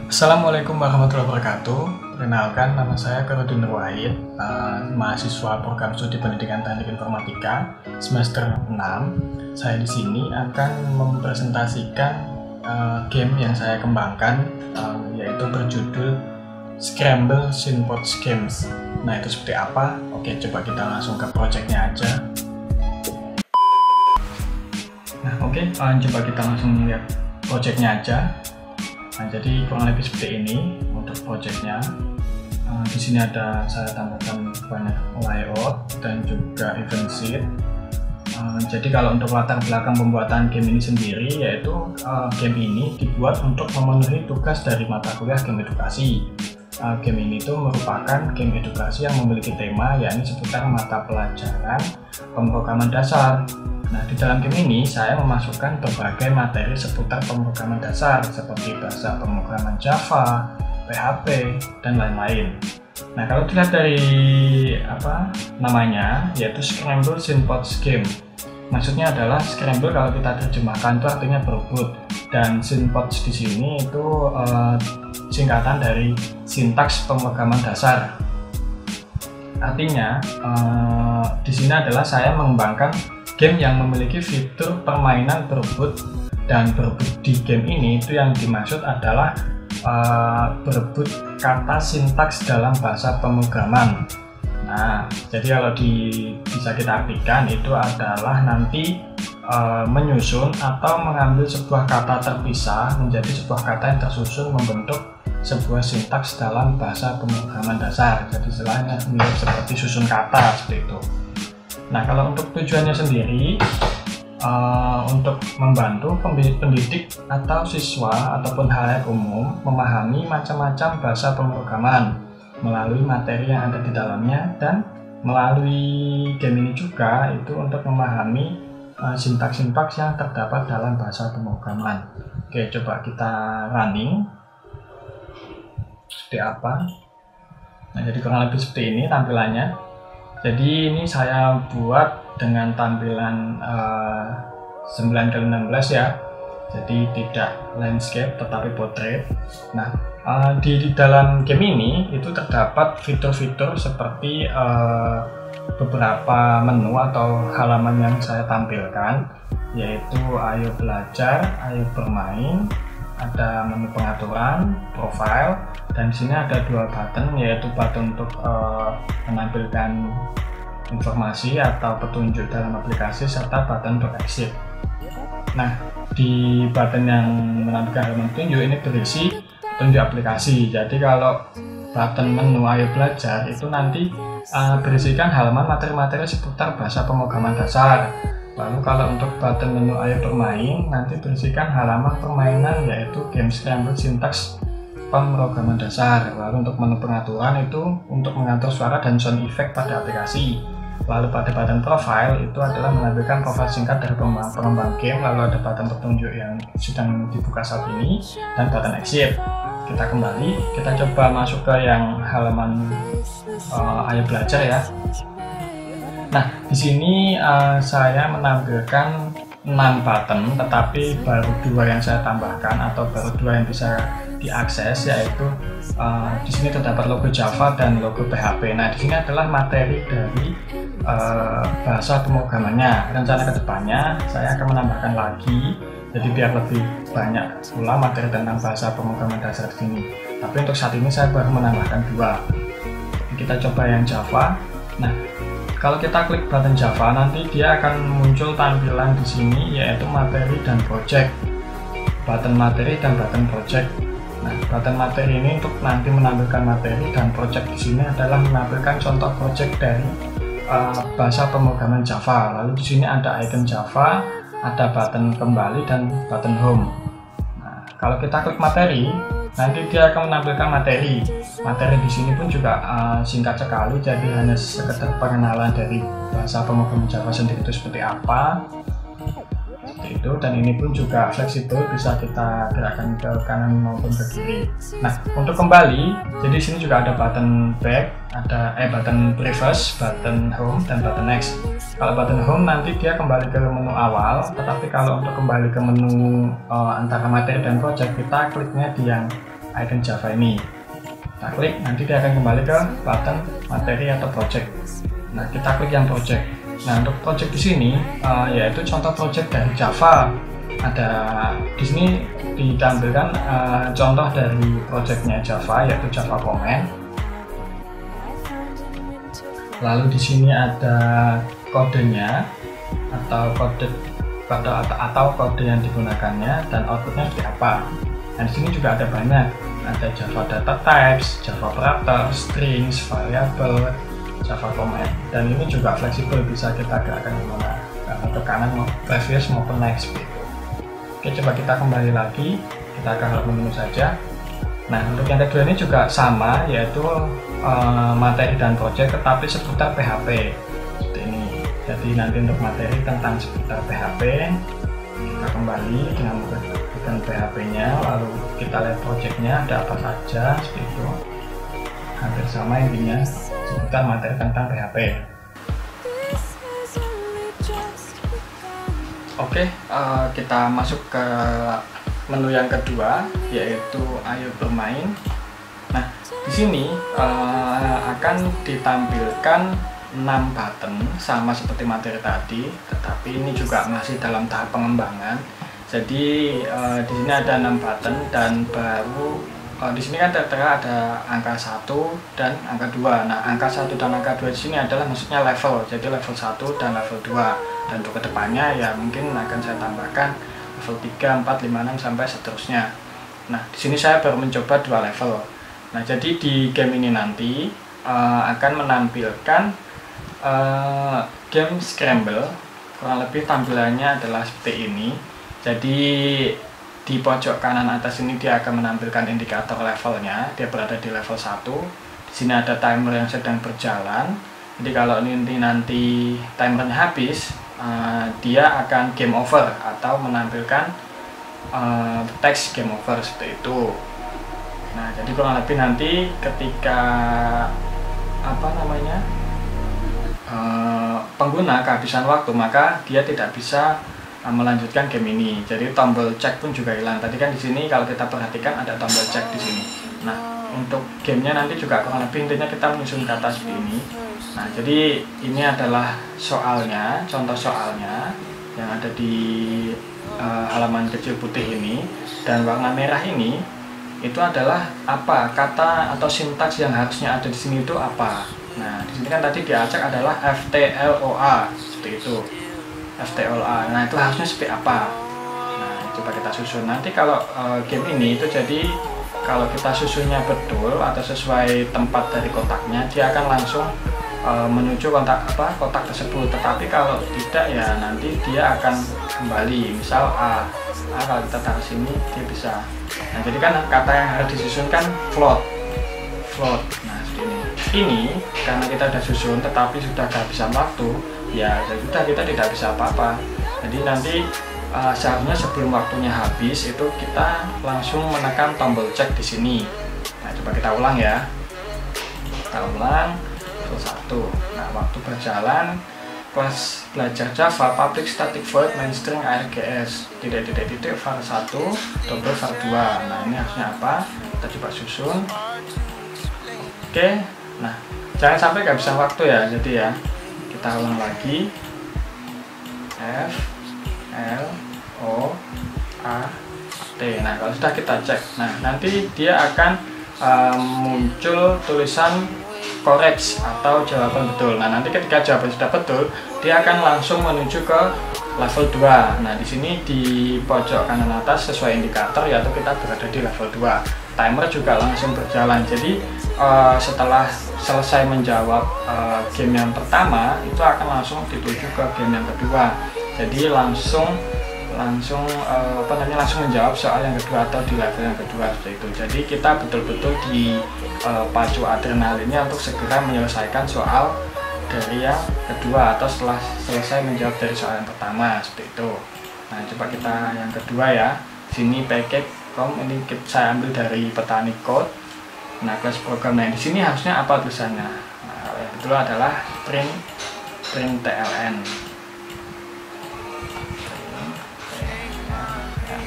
Assalamualaikum warahmatullahi wabarakatuh. Perkenalkan, nama saya Koirudin Nur Wahid, mahasiswa program studi pendidikan teknik informatika semester 6. Saya di sini akan mempresentasikan game yang saya kembangkan, yaitu berjudul Scramble Synpods Games. Nah, itu seperti apa? Oke, coba kita langsung ke projectnya aja. Nah, oke, coba kita langsung lihat projectnya aja. Nah, jadi kurang lebih seperti ini untuk projectnya. Di sini ada saya tambahkan banyak layout dan juga event sheet. Jadi kalau untuk latar belakang pembuatan game ini sendiri, yaitu game ini dibuat untuk memenuhi tugas dari mata kuliah game edukasi. Game ini tuh merupakan game edukasi yang memiliki tema yakni seputar mata pelajaran pemrograman dasar. Nah, di dalam game ini saya memasukkan berbagai materi seputar pemrograman dasar seperti bahasa pemrograman Java, PHP, dan lain-lain. Nah, kalau dilihat dari namanya, yaitu Scramble Synpods Game. Maksudnya adalah scramble kalau kita terjemahkan itu artinya berebut, dan synpods di sini itu singkatan dari sintaks pemrograman dasar. Artinya di sini adalah saya mengembangkan game yang memiliki fitur permainan berebut, dan berebut di game ini itu yang dimaksud adalah berebut kata sintaks dalam bahasa pemrograman. Nah, jadi kalau bisa kita artikan itu adalah nanti menyusun atau mengambil sebuah kata terpisah menjadi sebuah kata yang tersusun membentuk sebuah sintaks dalam bahasa pemrograman dasar. Jadi istilahnya mirip seperti susun kata seperti itu. Nah, kalau untuk tujuannya sendiri, untuk membantu pendidik atau siswa ataupun halayak umum memahami macam-macam bahasa pemrograman melalui materi yang ada di dalamnya, dan melalui game ini juga itu untuk memahami sintaks-sintaks yang terdapat dalam bahasa pemrograman. Oke, coba kita running seperti apa. Nah, jadi kurang lebih seperti ini tampilannya. Jadi ini saya buat dengan tampilan 9x16 ya. Jadi tidak landscape tetapi portrait. Nah, di dalam game ini itu terdapat fitur-fitur seperti beberapa menu atau halaman yang saya tampilkan, yaitu ayo belajar, ayo bermain, ada menu pengaturan, profile, dan di sini ada dua button, yaitu button untuk menampilkan informasi atau petunjuk dalam aplikasi, serta button untuk exit. Nah, di button yang menampilkan halaman petunjuk ini berisi petunjuk aplikasi. Jadi kalau button menu ayo belajar itu nanti berisikan halaman materi-materi seputar bahasa pemrograman dasar. Lalu kalau untuk button menu ayo bermain nanti berisikan halaman permainan, yaitu game Scramble Syntax pemrograman dasar. Lalu untuk menu pengaturan itu untuk mengatur suara dan sound effect pada aplikasi. Lalu pada button profile itu adalah menampilkan profil singkat dari pengembang game. Lalu ada button petunjuk yang sedang dibuka saat ini, dan button exit. Kita kembali, kita coba masuk ke yang halaman ayo belajar ya. Nah, di sini saya menampilkan 6 button, tetapi baru 2 yang saya tambahkan atau baru 2 yang bisa diakses, yaitu di sini terdapat logo Java dan logo PHP. Nah, di sini adalah materi dari bahasa pemrogramannya. Rencana kedepannya saya akan menambahkan lagi, jadi biar lebih banyak pula materi tentang bahasa pemrograman dasar di sini. Tapi untuk saat ini saya baru menambahkan 2. Kita coba yang Java. Nah, kalau kita klik button Java, nanti dia akan muncul tampilan di sini, yaitu materi dan project. Button materi dan button project. Nah, button materi ini untuk nanti menampilkan materi, dan project di sini adalah menampilkan contoh project dari bahasa pemrograman Java. Lalu di sini ada icon Java, ada button kembali, dan button home. Nah, kalau kita klik materi, nanti dia akan menampilkan materi. Materi di sini pun juga singkat sekali, jadi hanya sekedar pengenalan dari bahasa pemrograman Java sendiri itu seperti apa. Seperti itu, dan ini pun juga fleksibel, bisa kita gerakkan ke kanan maupun ke kiri. Nah, untuk kembali, jadi sini juga ada button back, ada button previous, button home, dan button next. Kalau button home nanti dia kembali ke menu awal, tetapi kalau untuk kembali ke menu antara materi dan project, kita kliknya di yang icon Java ini. Kita klik, nanti dia akan kembali ke button materi atau project. Nah, kita klik yang project. Nah, untuk project di sini yaitu contoh project dari Java. Ada di sini ditampilkan contoh dari projectnya Java, yaitu Java Comment. Lalu di sini ada kodenya atau kode yang digunakannya dan outputnya seperti apa. Nah, di sini juga ada banyak. Ada Java Data Types, Java Operator, Strings, Variable, Java Comment, dan ini juga fleksibel, bisa kita gerakkan kemana, ke kanan, previous maupun next gitu. Oke, coba kita kembali lagi, kita akan menu saja. Nah, untuk yang kedua ini juga sama, yaitu materi dan project, tetapi seputar PHP seperti ini. Jadi nanti untuk materi tentang seputar PHP, kita kembali dengan menggunakan PHP-nya, lalu kita lihat project-nya ada apa saja, seperti itu. Hampir sama intinya, seputar materi tentang PHP. Oke, kita masuk ke menu yang kedua, yaitu Ayo Bermain. Nah, di sini akan ditampilkan 6 button sama seperti materi tadi, tetapi ini juga masih dalam tahap pengembangan. Jadi di sini ada 6 button dan baru di sini kan tertera ada angka 1 dan angka 2. Nah, angka 1 dan angka 2 di sini adalah maksudnya level. Jadi level 1 dan level 2. Dan untuk kedepannya ya mungkin akan saya tambahkan level 3, 4, 5, 6 sampai seterusnya. Nah, di sini saya baru mencoba 2 level. Nah, jadi di game ini nanti akan menampilkan game Scramble. Kurang lebih tampilannya adalah seperti ini. Jadi di pojok kanan atas ini dia akan menampilkan indikator levelnya. Dia berada di level 1. Di sini ada timer yang sedang berjalan. Jadi kalau ini nanti timernya habis, dia akan game over atau menampilkan teks game over seperti itu. Nah, jadi kurang lebih nanti ketika pengguna kehabisan waktu, maka dia tidak bisa melanjutkan game ini. Jadi tombol cek pun juga hilang. Tadi kan di sini kalau kita perhatikan ada tombol cek di sini. Nah, untuk gamenya nanti juga kurang lebih intinya kita menyusun kata seperti ini. Nah, jadi ini adalah soalnya, contoh soalnya yang ada di halaman kecil putih ini, dan warna merah ini itu adalah apa kata atau sintaks yang harusnya ada di sini itu apa. Nah, di sini kan tadi diacak adalah FTLOA seperti itu. FTLOA. Nah, itu harusnya seperti apa? Nah, coba kita susun. Nanti kalau game ini itu jadi kalau kita susunnya betul atau sesuai tempat dari kotaknya, dia akan langsung menuju kotak tersebut. Tetapi kalau tidak ya nanti dia akan kembali. Misal A kalau kita taruh sini dia bisa. Nah, jadi kan kata yang harus disusun kan float. Nah, seperti ini karena kita sudah susun tetapi sudah kehabisan waktu, ya sudah kita tidak bisa apa-apa. Jadi nanti seharusnya sebelum waktunya habis itu kita langsung menekan tombol cek di sini. Nah, coba kita ulang ya. Kita ulang level 1. Nah, waktu berjalan kelas belajar Java public static void main string args var 1 double var 2. Nah, ini harusnya apa? Kita coba susun. Oke. Nah, jangan sampai kehabisan waktu ya. Jadi ya, kita ulang lagi. F L O A T. Nah, kalau sudah kita cek, nah nanti dia akan muncul tulisan correct atau jawaban betul. Nah, nanti ketika jawaban sudah betul, dia akan langsung menuju ke level 2. Nah, di sini di pojok kanan atas sesuai indikator yaitu kita berada di level 2. Timer juga langsung berjalan. Jadi setelah selesai menjawab game yang pertama, itu akan langsung dituju ke game yang kedua. Jadi langsung menjawab soal yang kedua atau di level yang kedua seperti itu. Jadi kita betul-betul dipacu adrenalinnya untuk segera menyelesaikan soal dari yang kedua atau setelah selesai menjawab dari soal yang pertama seperti itu. Nah, coba kita yang kedua ya. Sini package.com, ini saya ambil dari Petani Code. Nah, kelas program. Nah, di sini harusnya apa tulisannya? Nah, yang betul adalah println.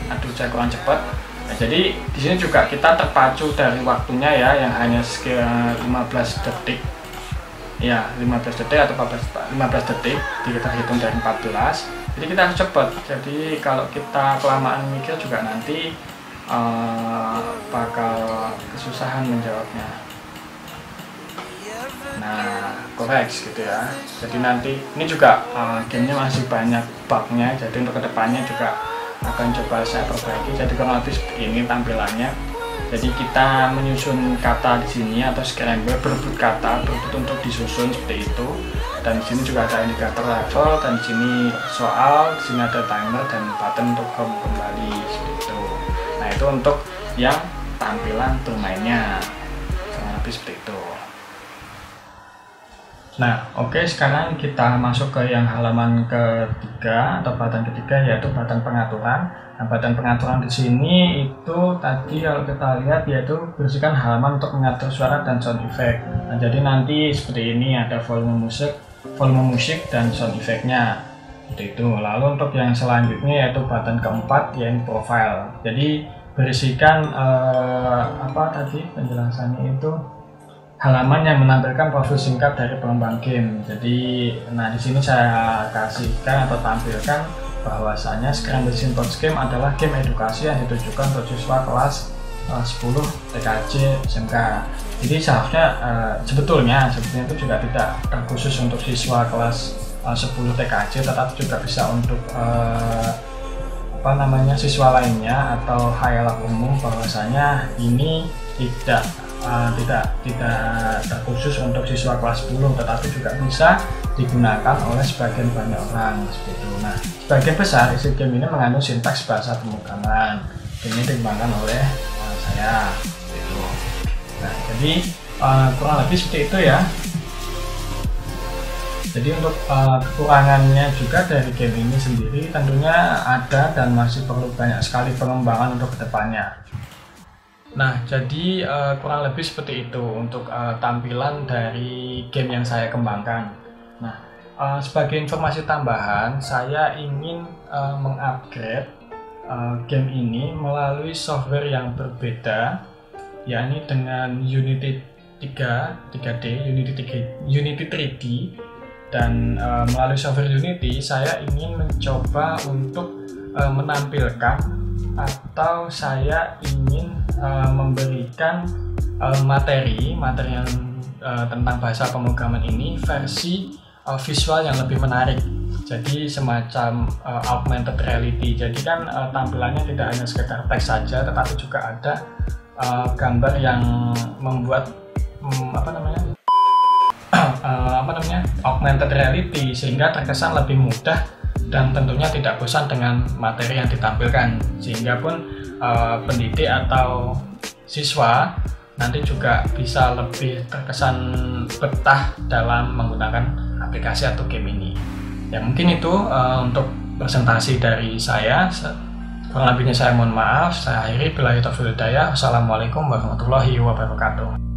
Aduh, saya kurang cepat. Nah, jadi di sini juga kita terpacu dari waktunya ya, yang hanya sekitar 15 detik. Ya, 15 detik atau 15 detik, jadi kita hitung dari 14. Jadi kita harus cepat. Jadi kalau kita kelamaan mikir juga nanti bakal kesusahan menjawabnya. Nah, koreks gitu ya. Jadi nanti ini juga gamenya masih banyak bugnya. Jadi untuk kedepannya juga akan coba saya perbaiki. Jadi kurang lebih seperti ini tampilannya. Jadi kita menyusun kata di sini atau scramble, berebut kata, berebut untuk disusun seperti itu. Dan di sini juga ada indikator level, dan di sini soal, di sini ada timer dan button untuk home kembali seperti itu. Nah, itu untuk yang tampilan bermainnya kurang lebih seperti itu. Nah, oke, sekarang kita masuk ke yang halaman ketiga atau button ketiga, yaitu button pengaturan. Nah, button pengaturan di sini itu tadi kalau kita lihat yaitu bersihkan halaman untuk mengatur suara dan sound effect. Nah, jadi nanti seperti ini ada volume musik dan sound effect-nya. Seperti itu. Lalu untuk yang selanjutnya yaitu button keempat, yaitu profile. Jadi bersihkan apa tadi penjelasannya itu, halaman yang menampilkan profil singkat dari pengembang game. Jadi, nah di sini saya kasihkan atau tampilkan bahwasanya Scramble Syntax Game adalah game edukasi yang ditujukan untuk siswa kelas 10 TKJ SMK. Jadi seharusnya sebetulnya itu juga tidak terkhusus untuk siswa kelas 10 TKJ, tetapi juga bisa untuk siswa lainnya atau khayalak umum, bahwasanya ini tidak terkhusus untuk siswa kelas 10, tetapi juga bisa digunakan oleh sebagian banyak orang seperti itu. Nah, sebagian besar isi game ini mengandung sintaks bahasa pemrograman. Ini dikembangkan oleh saya gitu. Nah, jadi kurang lebih seperti itu ya. Jadi untuk kekurangannya juga dari game ini sendiri tentunya ada dan masih perlu banyak sekali pengembangan untuk kedepannya. Nah, jadi kurang lebih seperti itu untuk tampilan dari game yang saya kembangkan. Nah, sebagai informasi tambahan, saya ingin mengupgrade game ini melalui software yang berbeda, yakni dengan Unity 3D, Unity 3D, dan melalui software Unity saya ingin mencoba untuk menampilkan atau saya ingin memberikan materi yang tentang bahasa pemrograman ini versi visual yang lebih menarik. Jadi semacam augmented reality. Jadi kan tampilannya tidak hanya sekedar teks saja, tetapi juga ada gambar yang membuat augmented reality, sehingga terkesan lebih mudah dan tentunya tidak bosan dengan materi yang ditampilkan, sehingga pun pendidik atau siswa nanti juga bisa lebih terkesan betah dalam menggunakan aplikasi atau game ini. Ya mungkin itu untuk presentasi dari saya. Kurang lebihnya saya mohon maaf. Saya akhiri. Billahi taufiq wal hidayah. Wassalamualaikum warahmatullahi wabarakatuh.